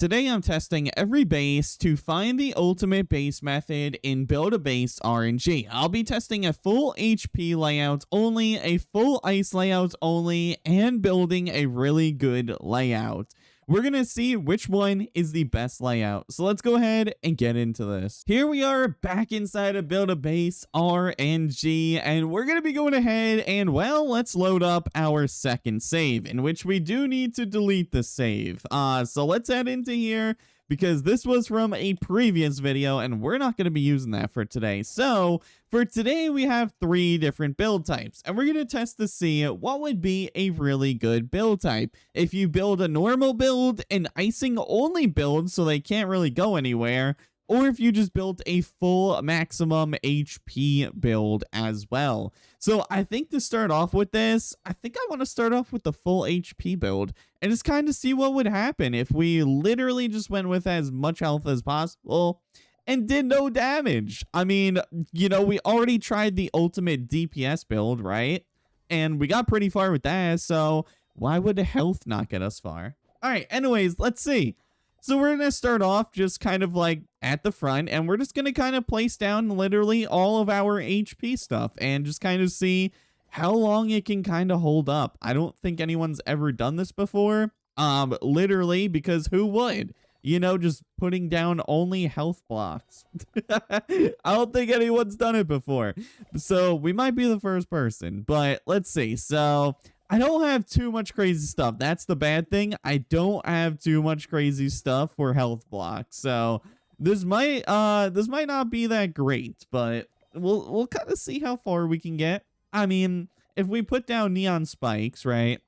Today I'm testing every base to find the ultimate base method in Build a Base RNG. I'll be testing a full HP layout only, a full ice layout only, and building a really good layout. We're going to see which one is the best layout. So let's go ahead and get into this. Here we are back inside of Build a Base RNG, and we're going to be going ahead and, well, let's load up our second save, in which we do need to delete the save. So let's head into here, because this was from a previous video, and we're not going to be using that for today. So for today, we have 3 different build types, and we're going to test to see what would be a really good build type. If you build a normal build, an icing only build, so they can't really go anywhere, or if you just built a full maximum HP build as well. So I think to start off with this, I think I want to start off with the full HP build and just kind of see what would happen if we literally just went with as much health as possible and did no damage. I mean, you know, we already tried the ultimate DPS build, right? And we got pretty far with that, so why would the health not get us far? All right, anyways, let's see. So we're going to start off just kind of like at the front, and we're just going to kind of place down literally all of our HP stuff and just kind of see how long it can kind of hold up. I don't think anyone's ever done this before, literally, because who would? You know, just putting down only health blocks. I don't think anyone's done it before. So we might be the first person, but let's see. So I don't have too much crazy stuff. That's the bad thing. I don't have too much crazy stuff for health blocks. So this might not be that great, but we'll kind of see how far we can get. I mean, if we put down neon spikes, right?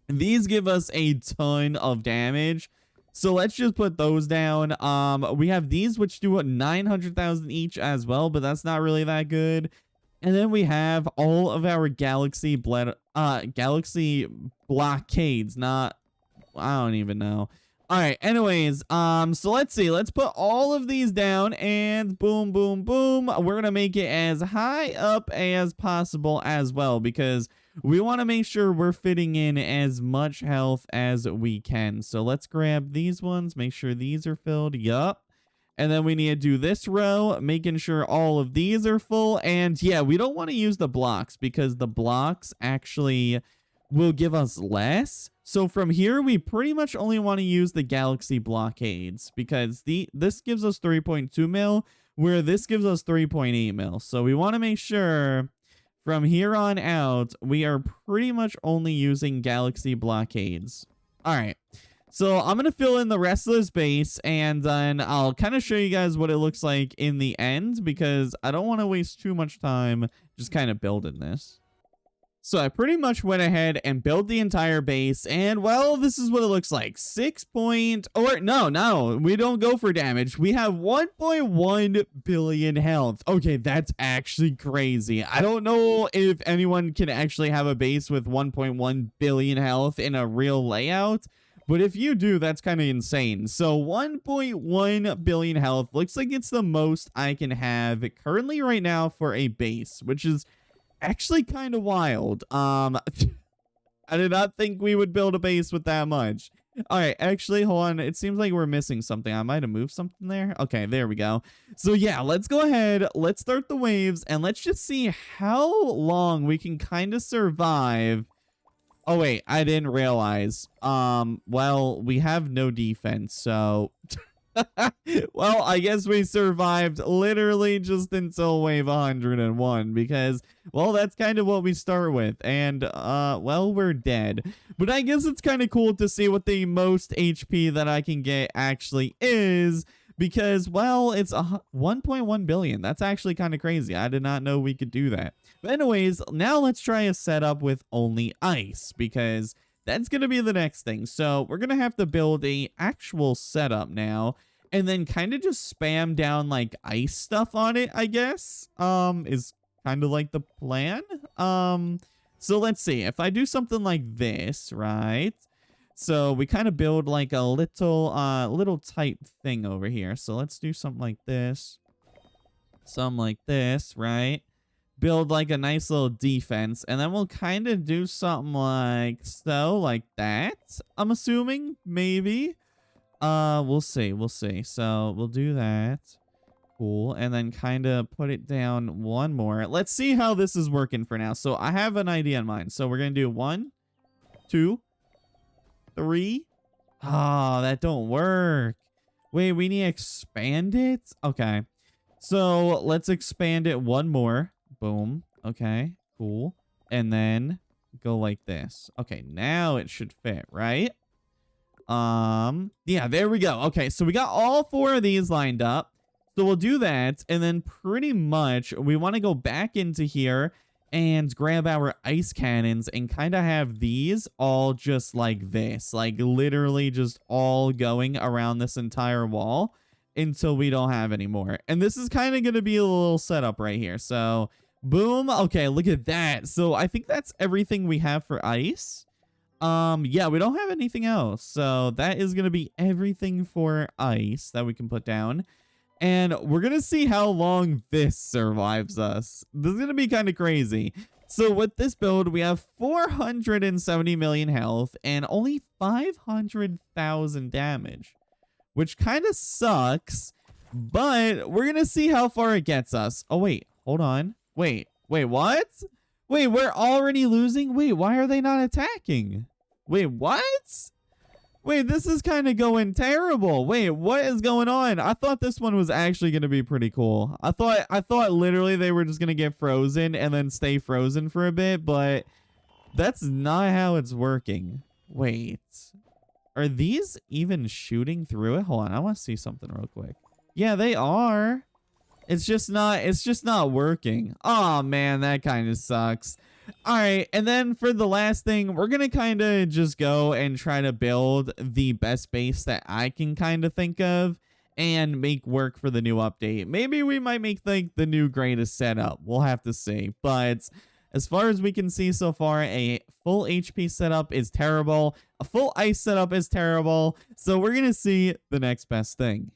These give us a ton of damage. So let's just put those down. We have these which do 900,000 each as well, but that's not really that good. And then we have all of our galaxy blockades. I don't even know. All right, anyways, so let's see. Let's put all of these down and boom, boom, boom. We're going to make it as high up as possible as well, because we want to make sure we're fitting in as much health as we can. So let's grab these ones, make sure these are filled. Yup. And then we need to do this row, making sure all of these are full. And yeah, we don't want to use the blocks because the blocks actually will give us less. So from here, we pretty much only want to use the galaxy blockades because this gives us 3.2 mil, where this gives us 3.8 mil. So we want to make sure from here on out, we are pretty much only using galaxy blockades. All right. So I'm going to fill in the rest of this base, and then I'll kind of show you guys what it looks like in the end, because I don't want to waste too much time just kind of building this. So I pretty much went ahead and built the entire base, and well, this is what it looks like. No, we don't go for damage. We have 1.1 billion health. Okay, that's actually crazy. I don't know if anyone can actually have a base with 1.1 billion health in a real layout. But if you do, that's kind of insane. So 1.1 billion health looks like it's the most I can have currently right now for a base, which is actually kind of wild. I did not think we would build a base with that much. All right, actually, hold on. It seems like we're missing something. I might have moved something there. Okay, there we go. So yeah, let's go ahead. Let's start the waves, and let's just see how long we can kind of survive. Oh, wait, I didn't realize. Well, we have no defense, so... well, I guess we survived literally just until wave 101, because, well, that's kind of what we start with, and, well, we're dead. But I guess it's kind of cool to see what the most HP that I can get actually is, because, well, it's 1.1 billion. That's actually kind of crazy. I did not know we could do that. But anyways, now let's try a setup with only ice, because that's going to be the next thing. So we're going to have to build a actual setup now, and then kind of just spam down like ice stuff on it, I guess, is kind of like the plan. So let's see. If I do something like this, right? So we kind of build like a little type thing over here. So let's do something like this. Something like this, right? Build like a nice little defense, and then we'll kind of do something like so, like that, I'm assuming, maybe. We'll see. We'll see. So we'll do that. Cool. And then kind of put it down one more. Let's see how this is working for now. So I have an idea in mind. So we're going to do 1, 2, 3. Ah, that don't work. Wait, we need to expand it? Okay. So let's expand it one more. Boom. Okay, cool. And then go like this. Okay, now it should fit, right? Yeah, there we go. Okay, so we got all 4 of these lined up. So we'll do that, and then pretty much we want to go back into here and grab our ice cannons and kind of have these all just like this, like literally just all going around this entire wall until we don't have any more. And this is kind of going to be a little setup right here. So boom. Okay, look at that. So I think that's everything we have for ice. Yeah, we don't have anything else. So that is going to be everything for ice that we can put down. And we're going to see how long this survives us. This is going to be kind of crazy. So with this build, we have 470 million health and only 500,000 damage, which kind of sucks, but we're going to see how far it gets us. Oh, wait, hold on. Wait, what? Wait, we're already losing? Wait, why are they not attacking? Wait, what? Wait, this is kind of going terrible. Wait, what is going on? I thought this one was actually going to be pretty cool. I thought literally they were just going to get frozen and then stay frozen for a bit, but that's not how it's working. Wait, are these even shooting through it? Hold on, I want to see something real quick. Yeah, they are. It's just not working. Oh man, that kind of sucks. All right, and then for the last thing, we're going to kind of just go and try to build the best base that I can kind of think of and make work for the new update. Maybe we might make like the new greatest setup. We'll have to see. But as far as we can see so far, a full HP setup is terrible. A full ice setup is terrible. So we're going to see the next best thing.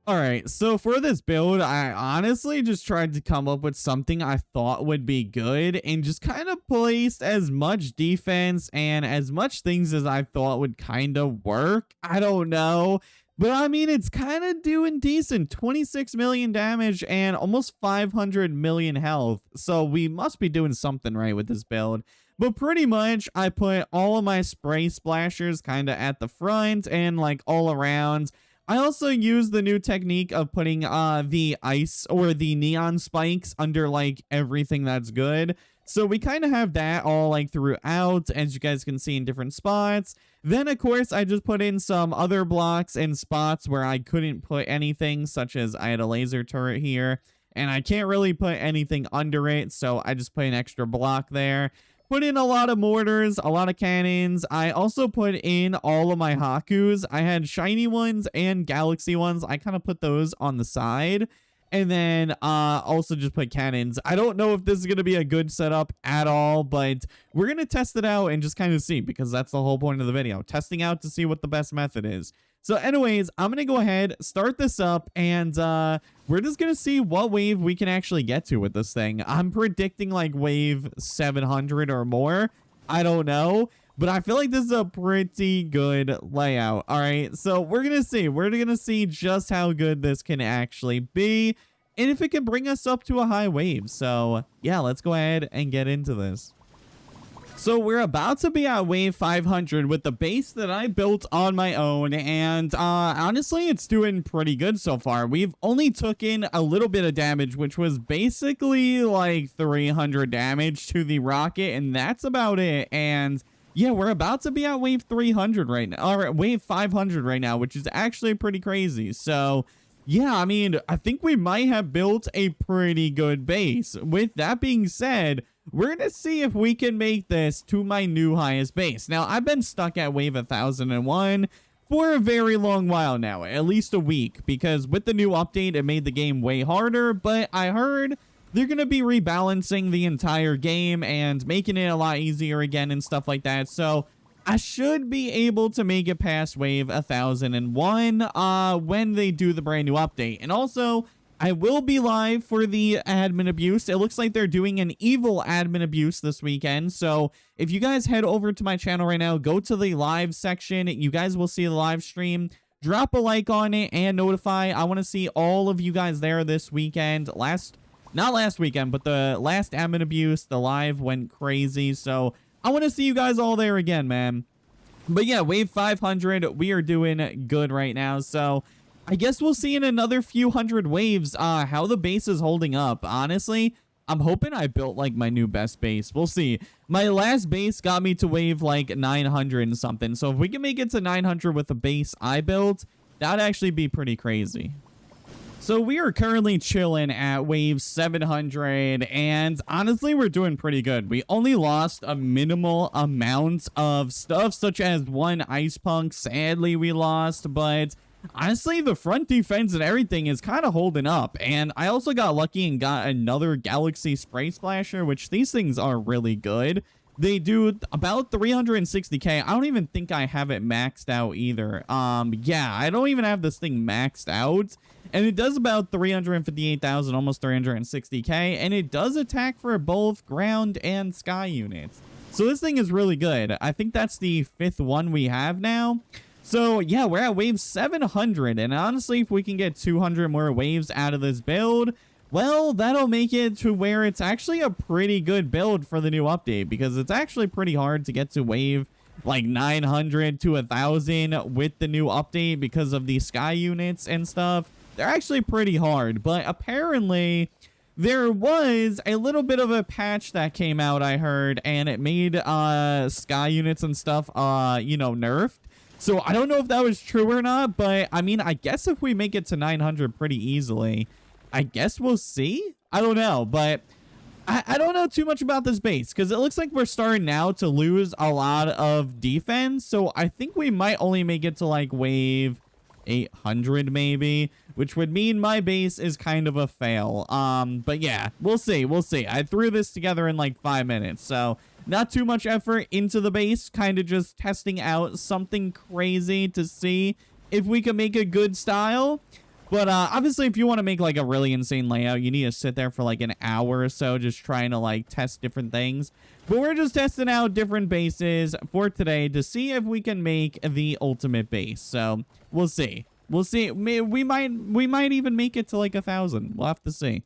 All right, so for this build, I honestly just tried to come up with something I thought would be good and just kind of placed as much defense and as much things as I thought would kind of work. I don't know, but I mean, it's kind of doing decent. 26 million damage and almost 500 million health. So we must be doing something right with this build. But pretty much, I put all of my spray splashers kind of at the front and like all around. I also use the new technique of putting the ice or the neon spikes under like everything that's good. So we kind of have that all like throughout, as you guys can see in different spots. Then of course I just put in some other blocks and spots where I couldn't put anything, such as I had a laser turret here and I can't really put anything under it. So I just put an extra block there. Put in a lot of mortars, a lot of cannons. I also put in all of my Hakus. I had shiny ones and galaxy ones. I kind of put those on the side. And then also just put cannons. I don't know if this is going to be a good setup at all, but we're going to test it out and just kind of see, because that's the whole point of the video. Testing out to see what the best method is. So anyways, I'm going to go ahead, start this up, and we're just going to see what wave we can actually get to with this thing. I'm predicting like wave 700 or more. I don't know, but I feel like this is a pretty good layout. All right, so we're going to see. We're going to see just how good this can actually be and if it can bring us up to a high wave. So yeah, let's go ahead and get into this. So we're about to be at wave 500 with the base that I built on my own, and honestly, it's doing pretty good so far. We've only taken a little bit of damage, which was basically like 300 damage to the rocket, and that's about it. And yeah, we're about to be at wave 300 right now, or wave 500 right now, which is actually pretty crazy. So yeah, I mean, I think we might have built a pretty good base. With that being said, we're going to see if we can make this to my new highest base. Now, I've been stuck at wave 1001 for a very long while now, at least a week, because with the new update, it made the game way harder, but I heard they're going to be rebalancing the entire game and making it a lot easier again and stuff like that. So I should be able to make it past wave 1001 when they do the brand new update. And also, I will be live for the admin abuse. It looks like they're doing an evil admin abuse this weekend. So if you guys head over to my channel right now, go to the live section. You guys will see the live stream. drop a like on it and notify. I want to see all of you guys there this weekend. Not last weekend, but the last admin abuse, the live went crazy. So I want to see you guys all there again, man. But yeah, wave 500, we are doing good right now. So I guess we'll see in another few hundred waves how the base is holding up. Honestly, I'm hoping I built like my new best base. We'll see. My last base got me to wave like 900 and something. So if we can make it to 900 with the base I built, that'd actually be pretty crazy. So we are currently chilling at wave 700, and honestly, we're doing pretty good. We only lost a minimal amount of stuff, such as one ice punk. Sadly, we lost, but honestly, the front defense and everything is kind of holding up. And I also got lucky and got another Galaxy Spray Splasher, which these things are really good. They do about 360k. I don't even think I have it maxed out either. Yeah, I don't even have this thing maxed out. And it does about 358,000, almost 360k. And it does attack for both ground and sky units. So this thing is really good. I think that's the 5th one we have now. So yeah, we're at wave 700. And honestly, if we can get 200 more waves out of this build, well, that'll make it to where it's actually a pretty good build for the new update, because it's actually pretty hard to get to wave like 900 to 1,000 with the new update because of the sky units and stuff. They're actually pretty hard, but apparently there was a little bit of a patch that came out, I heard, and it made sky units and stuff, you know, nerfed. So I don't know if that was true or not, but I mean, I guess if we make it to 900 pretty easily, I guess we'll see. I don't know, but I don't know too much about this base, because it looks like we're starting now to lose a lot of defense. So I think we might only make it to like wave 800 maybe, which would mean my base is kind of a fail. But yeah, we'll see. We'll see. I threw this together in like 5 minutes, so not too much effort into the base, kind of just testing out something crazy to see if we can make a good style. But obviously, if you want to make like a really insane layout, you need to sit there for like an hour or so just trying to like test different things. But we're just testing out different bases for today to see if we can make the ultimate base. So we'll see. We'll see. We might even make it to like 1,000. We'll have to see.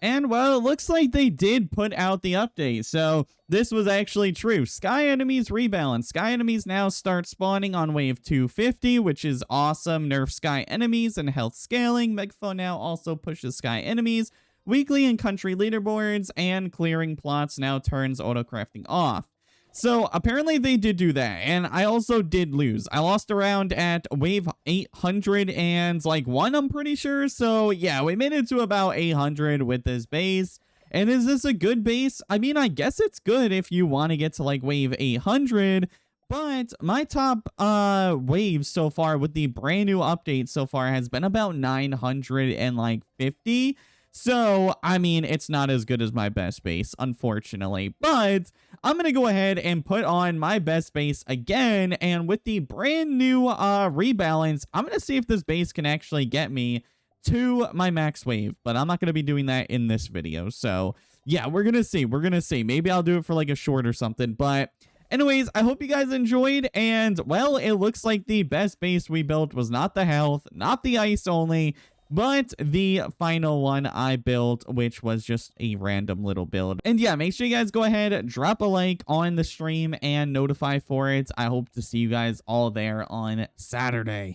And, well, it looks like they did put out the update, so this was actually true. Sky enemies rebalance. Sky enemies now start spawning on wave 250, which is awesome. Nerf sky enemies and health scaling. Megaphone now also pushes sky enemies. Weekly and country leaderboards, and clearing plots now turns auto-crafting off. So apparently they did do that, and I also did lose. I lost around at wave 800 and like 1, I'm pretty sure. So yeah, we made it to about 800 with this base. And is this a good base? I mean, I guess it's good if you want to get to like wave 800, but my top waves so far with the brand new update so far has been about 950. So, I mean, it's not as good as my best base, unfortunately. But I'm going to go ahead and put on my best base again. And with the brand new rebalance, I'm going to see if this base can actually get me to my max wave. But I'm not going to be doing that in this video. So, yeah, we're going to see. We're going to see. Maybe I'll do it for like a short or something. But anyways, I hope you guys enjoyed. And, well, it looks like the best base we built was not the health, not the ice only, but the final one I built, which was just a random little build. And yeah, make sure you guys go ahead, drop a like on the stream and notify for it. I hope to see you guys all there on Saturday.